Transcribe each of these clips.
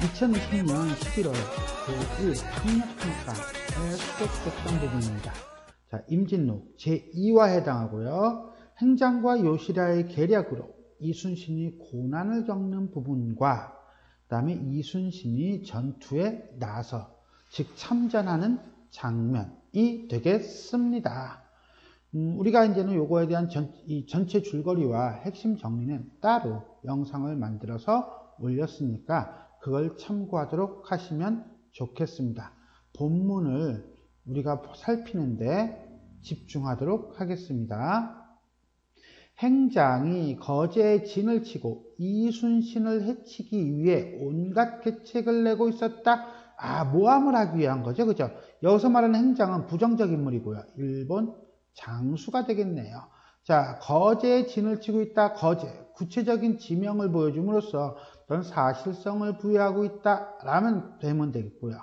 2020년 11월 고1 학력평가에 수록됐던 부분입니다. 자, 임진록 제2와 해당하고요. 행장과 요시라의 계략으로 이순신이 고난을 겪는 부분과 그 다음에 이순신이 전투에 나서 즉 참전하는 장면이 되겠습니다. 우리가 이제는 요거에 대한 전체 줄거리와 핵심 정리는 따로 영상을 만들어서 올렸으니까 그걸 참고하도록 하시면 좋겠습니다. 본문을 우리가 살피는데 집중하도록 하겠습니다. 행장이 거제에 진을 치고 이순신을 해치기 위해 온갖 계책을 내고 있었다. 모함을 하기 위한 거죠. 그죠? 여기서 말하는 행장은 부정적 인물이고요. 일본 장수가 되겠네요. 자, 거제에 진을 치고 있다. 거제. 구체적인 지명을 보여줌으로써 어떤 사실성을 부여하고 있다라면 되면 되겠고요.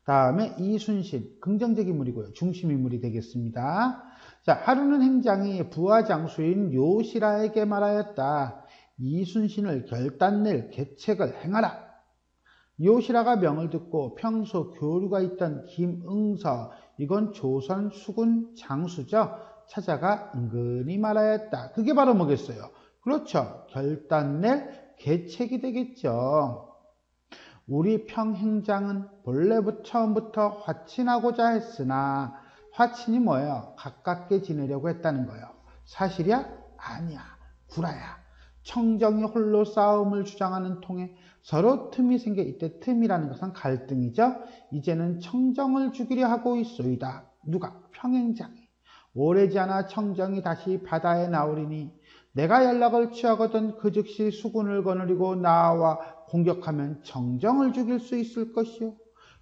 다음에 이순신. 긍정적 인물이고요. 중심 인물이 되겠습니다. 자, 하루는 행장이 부하 장수인 요시라에게 말하였다. 이순신을 결단낼 계책을 행하라. 요시라가 명을 듣고 평소 교류가 있던 김응서, 이건 조선 수군 장수죠. 찾아가 은근히 말하였다. 그게 바로 뭐겠어요? 그렇죠. 결단낼 계책이 되겠죠. 우리 평행장은 본래 처음부터 화친하고자 했으나 화친이 뭐예요? 가깝게 지내려고 했다는 거예요. 사실이야? 아니야. 구라야. 청정이 홀로 싸움을 주장하는 통에 서로 틈이 생겨. 이때 틈이라는 것은 갈등이죠. 이제는 청정을 죽이려 하고 있소이다. 누가? 평행장이. 오래지 않아 청정이 다시 바다에 나오리니 내가 연락을 취하거든 그 즉시 수군을 거느리고 나와 공격하면 청정을 죽일 수 있을 것이요.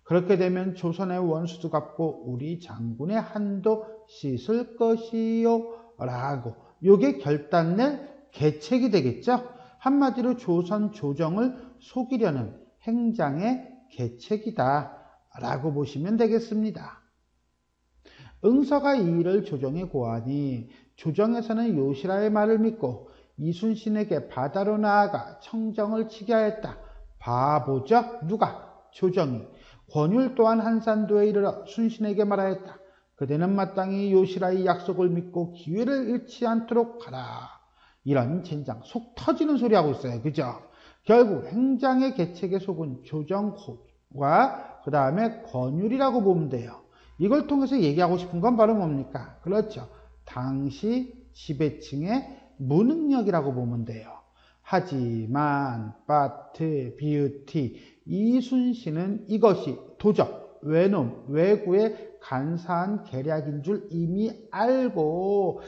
그렇게 되면 조선의 원수도 갚고 우리 장군의 한도 씻을 것이요. 라고. 요게 결단낼 계책이 되겠죠. 한마디로 조선 조정을 속이려는 행장의 계책이다 라고 보시면 되겠습니다. 응서가 이 일을 조정에 고하니 조정에서는 요시라의 말을 믿고 이순신에게 바다로 나아가 청정을 치게 하였다. 바보죠? 누가? 조정이. 권율 또한 한산도에 이르러 순신에게 말하였다. 그대는 마땅히 요시라의 약속을 믿고 기회를 잃지 않도록 하라. 이런 젠장, 속 터지는 소리 하고 있어요. 그죠? 결국 행장의 계책에 속은 조정과 그 다음에 권율이라고 보면 돼요. 이걸 통해서 얘기하고 싶은 건 바로 뭡니까? 그렇죠. 당시 지배층의 무능력이라고 보면 돼요. 하지만 바트, 비으티, 이순신은 이것이 도적, 외놈, 외구의 간사한 계략인 줄 이미 알고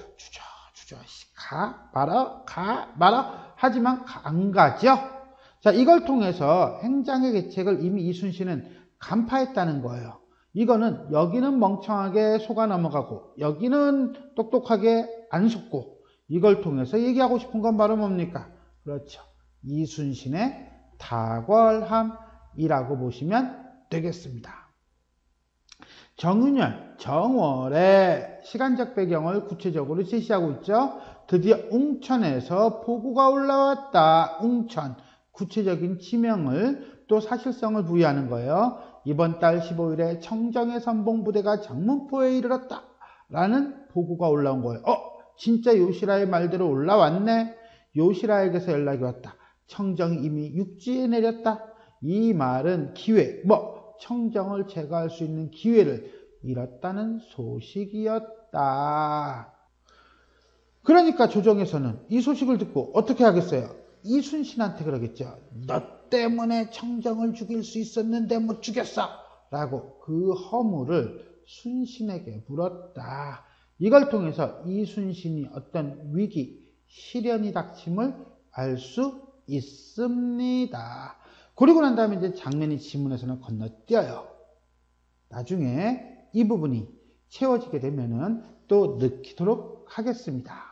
가 말아 하지만 안 가죠. 자, 이걸 통해서 행장의 계책을 이미 이순신은 간파했다는 거예요. 이거는 여기는 멍청하게 속아 넘어가고 여기는 똑똑하게 안 속고, 이걸 통해서 얘기하고 싶은 건 바로 뭡니까? 그렇죠. 이순신의 탁월함이라고 보시면 되겠습니다. 정윤열, 정월의 시간적 배경을 구체적으로 제시하고 있죠. 드디어 웅천에서 보고가 올라왔다. 웅천, 구체적인 지명을 또 사실성을 부여하는 거예요. 이번 달 15일에 청정의 선봉부대가 장문포에 이르렀다 라는 보고가 올라온 거예요. 진짜 요시라의 말대로 올라왔네. 요시라에게서 연락이 왔다. 청정이 이미 육지에 내렸다. 이 말은 기회, 청정을 제거할 수 있는 기회를 잃었다는 소식이었다. 그러니까 조정에서는 이 소식을 듣고 어떻게 하겠어요? 이순신한테 그러겠죠. 너 때문에 청정을 죽일 수 있었는데 못 죽였어 라고 그 허물을 순신에게 물었다. 이걸 통해서 이순신이 어떤 위기, 시련이 닥침을 알 수 있습니다. 그리고 난 다음에 이제 장면이 지문에서는 건너뛰어요. 나중에 이 부분이 채워지게 되면은 또 넣도록 하겠습니다.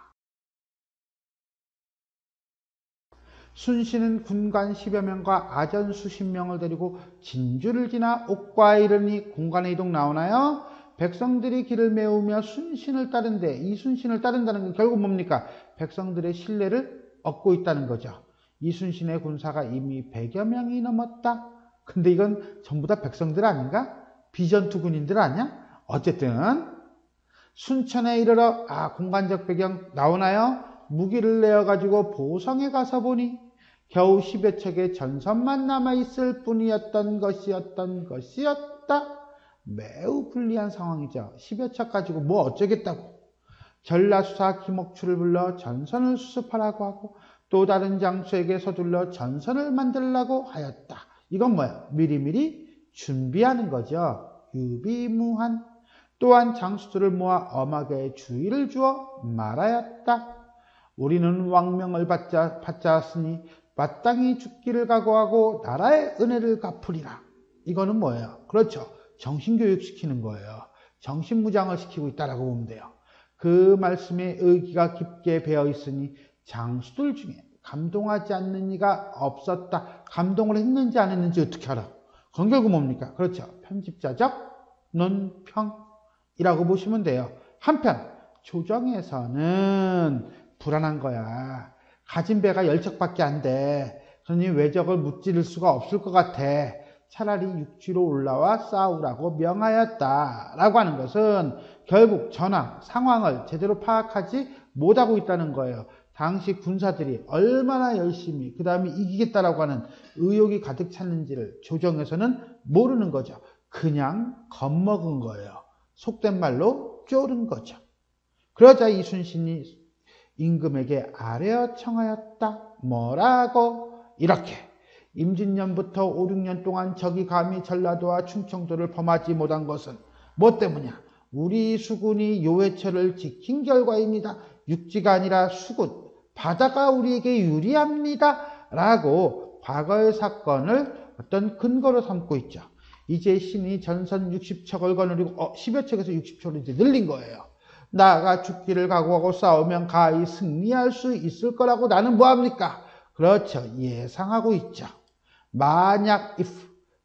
순신은 군관 10여 명과 아전 수십 명을 데리고 진주를 지나 옥과에 이르니 공간의 이동 나오나요? 백성들이 길을 메우며 순신을 따른데, 이순신을 따른다는 건 결국 뭡니까? 백성들의 신뢰를 얻고 있다는 거죠. 이순신의 군사가 이미 100여 명이 넘었다. 근데 이건 전부 다 백성들 아닌가? 비전투 군인들 아니야? 어쨌든 순천에 이르러 공간적 배경 나오나요? 무기를 내어가지고 보성에 가서 보니 겨우 10여 척의 전선만 남아있을 뿐이었던 것이었다. 매우 불리한 상황이죠. 10여 척 가지고 뭐 어쩌겠다고. 전라수사 김옥추를 불러 전선을 수습하라고 하고 또 다른 장수에게 서둘러 전선을 만들라고 하였다. 이건 뭐야? 미리미리 준비하는 거죠. 유비무한. 또한 장수들을 모아 엄하게 주의를 주어 말하였다. 우리는 왕명을 받자았으니 마땅히 죽기를 각오하고 나라의 은혜를 갚으리라. 이거는 뭐예요? 그렇죠. 정신교육시키는 거예요. 정신무장을 시키고 있다라고 보면 돼요. 그 말씀에 의기가 깊게 배어 있으니 장수들 중에 감동하지 않는 이가 없었다. 감동을 했는지 안 했는지 어떻게 알아? 그건 결국 뭡니까? 그렇죠. 편집자적 논평이라고 보시면 돼요. 한편 조정에서는 불안한 거야. 가진 배가 10척밖에 안 돼. 그러니 외적을 무찌를 수가 없을 것 같아. 차라리 육지로 올라와 싸우라고 명하였다. 라고 하는 것은 결국 전황, 상황을 제대로 파악하지 못하고 있다는 거예요. 당시 군사들이 얼마나 열심히 그 다음에 이기겠다라고 하는 의욕이 가득 찼는지를 조정에서는 모르는 거죠. 그냥 겁먹은 거예요. 속된 말로 쫄은 거죠. 그러자 이순신이 임금에게 아뢰어 청하였다. 뭐라고? 이렇게 임진년부터 5, 6년 동안 적이 감히 전라도와 충청도를 범하지 못한 것은 뭐 때문이냐? 우리 수군이 요회처를 지킨 결과입니다. 육지가 아니라 수군, 바다가 우리에게 유리합니다. 라고 과거의 사건을 어떤 근거로 삼고 있죠. 이제 신이 전선 60척을 거느리고 10여 척에서 60척으로 이제 늘린 거예요. 나가 죽기를 각오하고 싸우면 가히 승리할 수 있을 거라고 나는 뭐합니까? 그렇죠. 예상하고 있죠. 만약 if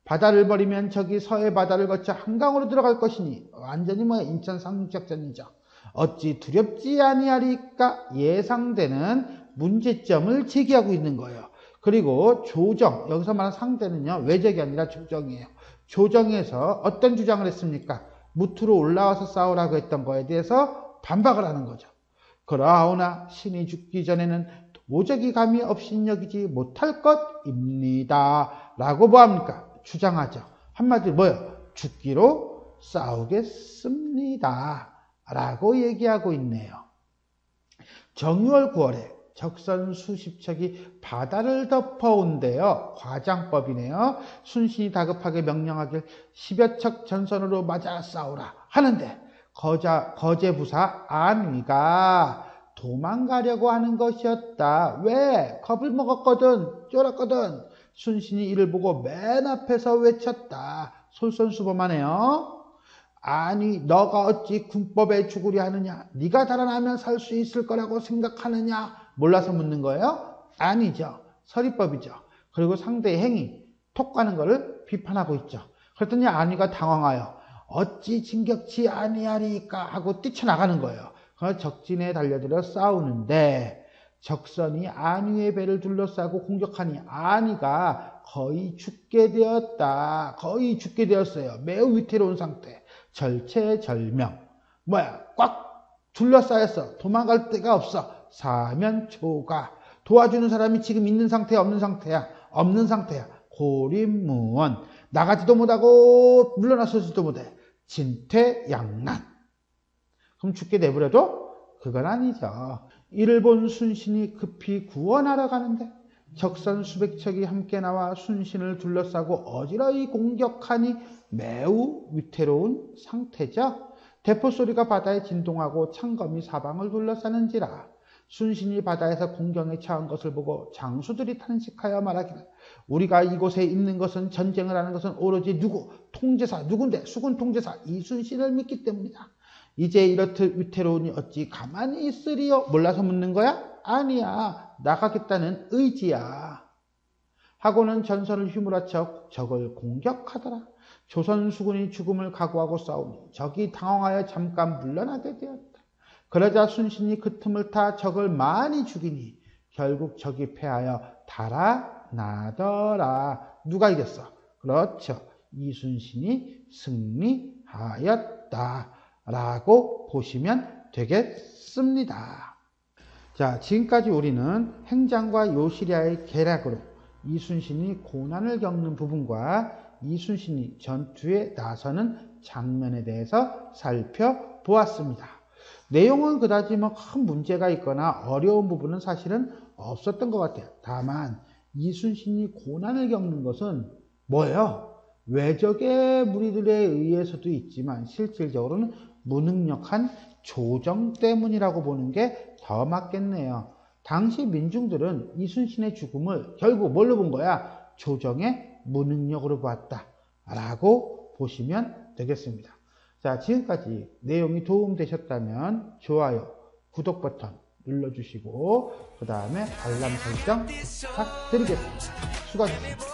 바다를 버리면 적이 서해 바다를 거쳐 한강으로 들어갈 것이니 완전히 인천 상륙작전이죠. 어찌 두렵지 아니하리까 예상되는 문제점을 제기하고 있는 거예요. 그리고 조정, 여기서 말하는 상대는요. 외적이 아니라 조정이에요. 조정에서 어떤 주장을 했습니까? 무트로 올라와서 싸우라고 했던 거에 대해서 반박을 하는 거죠. 그러나 신이 죽기 전에는 도적이 감히 업신여기지 못할 것입니다. 라고 뭐합니까? 주장하죠. 한마디로 뭐예요? 죽기로 싸우겠습니다. 라고 얘기하고 있네요. 정유월 9월에 적선 수십 척이 바다를 덮어온대요. 과장법이네요. 순신이 다급하게 명령하길 10여 척 전선으로 맞아 싸우라 하는데 거제부사 안위가 도망가려고 하는 것이었다. 왜? 겁을 먹었거든. 쫄았거든. 순신이 이를 보고 맨 앞에서 외쳤다. 솔선수범하네요. 아니 너가 어찌 군법에 죽으려 하느냐? 네가 달아나면 살 수 있을 거라고 생각하느냐? 몰라서 묻는 거예요? 아니죠. 서리법이죠. 그리고 상대의 행위, 톡 가는 거를 비판하고 있죠. 그랬더니 안위가 당황하여 어찌 진격치 아니하리까 하고 뛰쳐나가는 거예요. 그래서 적진에 달려들어 싸우는데 적선이 안위의 배를 둘러싸고 공격하니 안위가 거의 죽게 되었다. 거의 죽게 되었어요. 매우 위태로운 상태. 절체절명. 꽉 둘러싸였어. 도망갈 데가 없어. 사면초가. 도와주는 사람이 지금 있는 상태야, 없는 상태야? 없는 상태야. 고립무원. 나가지도 못하고 물러나서지도 못해. 진퇴양난. 그럼 죽게 내버려도 그건 아니죠. 이를 본 순신이 급히 구원하러 가는데 적선 수백 척이 함께 나와 순신을 둘러싸고 어지러이 공격하니 매우 위태로운 상태죠. 대포소리가 바다에 진동하고 창검이 사방을 둘러싸는지라. 순신이 바다에서 공경에 처한 것을 보고 장수들이 탄식하여 말하기를 우리가 이곳에 있는 것은 전쟁을 하는 것은 오로지 통제사 누군데 수군 통제사 이순신을 믿기 때문이다. 이제 이렇듯 위태로우니 어찌 가만히 있으리요? 몰라서 묻는 거야? 아니야. 나가겠다는 의지야. 하고는 전선을 휘몰아쳐 적을 공격하더라. 조선 수군이 죽음을 각오하고 싸우니 적이 당황하여 잠깐 물러나게 되었다. 그러자 순신이 그 틈을 타 적을 많이 죽이니 결국 적이 패하여 달아나더라. 누가 이겼어? 그렇죠. 이순신이 승리하였다 라고 보시면 되겠습니다. 자, 지금까지 우리는 행장과 요시리아의 계략으로 이순신이 고난을 겪는 부분과 이순신이 전투에 나서는 장면에 대해서 살펴보았습니다. 내용은 그다지 뭐 큰 문제가 있거나 어려운 부분은 사실은 없었던 것 같아요. 다만 이순신이 고난을 겪는 것은 뭐예요? 외적의 무리들에 의해서도 있지만 실질적으로는 무능력한 조정 때문이라고 보는 게 더 맞겠네요. 당시 민중들은 이순신의 죽음을 결국 뭘로 본 거야? 조정의 무능력으로 보았다 라고 보시면 되겠습니다. 자, 지금까지 내용이 도움되셨다면 좋아요, 구독 버튼 눌러주시고 그 다음에 알람 설정 부탁드리겠습니다. 수고하셨습니다.